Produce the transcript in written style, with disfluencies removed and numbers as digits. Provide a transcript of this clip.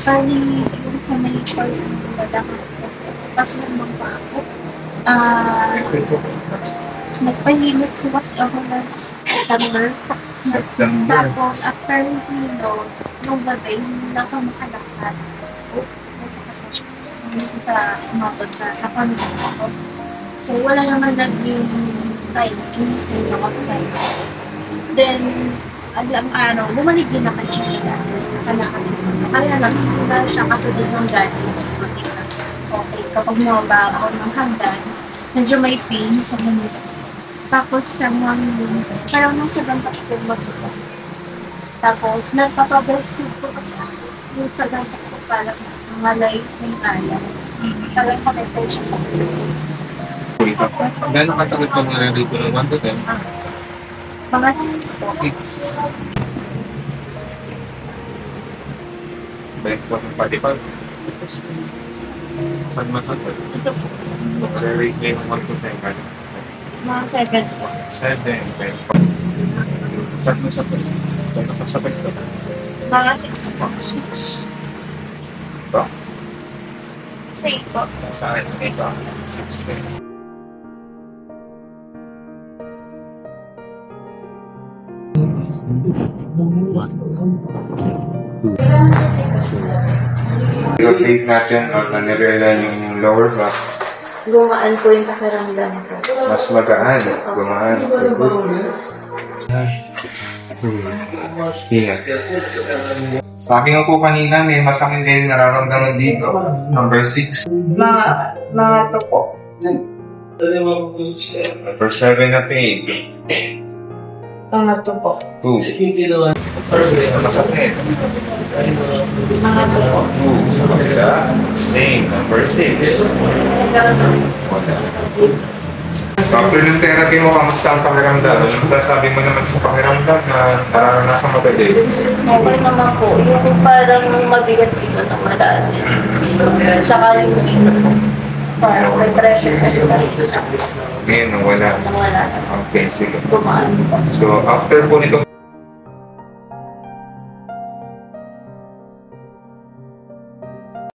Bali, yung sa may part ng wala ka. Tapos naman pa ako. Nagpahilot ko kasi ako last September. Tapos, after nung gabi, hindi na ako makalakad. Nasa kasasyon. Sa umabot sa pamilya ko. So, wala naman naging time. Kinis na yung ako time. Then, bumalik din na siya sila. Nakalakad. Kaya lang, siya katulad ng dati. Okay, kapag mababa ako ng hanggan, medyo may pain sa ganito. Tapos, sa mga parang nung sa gantak ko magbuka. Tapos, nagpapabreastfeed ko kasi ako. Yung sa gantak ko parang malay ng alam. Parang connected siya sa puso. Gano'ng kasakit pa mga rito ng 1 to 10? Mga 6 po. 6. Baik po ng pati pa. Saan masakit? Ito po. Mag-rate na yung 1 to 10 gano'ng masakit? Mga 7 po. 7. Baik po. Saan masakit? Gano'ng masakit po? Mga 6 po. 6. Ito? 6 po. Sa akin ito. 6 din. I-rotate natin at na-nirela yung lower back. Gumaan po yung pakiramdam ko. Mas magaan. Gumaan. Ingat. Sa akin po kanina, may masakit din nararamdaman dito. Number 6. Mga to po. Number 7 na pain. Mga to po. 2. Number 6 na masakit. Mga to po. 2. Sa kabila. Same. Number 6. Wala. After ng therapy mo, kamusta ang pakiramdam? Anong masasabi mo naman sa pakiramdam na nararanasan mo today? Okay naman po. Yung parang mabigat dito na madaan din. Tsaka yung dito po. Parang may pressure kasi dito. Ngayon, wala. Nawala na. Okay, sige. Gumaan po. So, after po nitong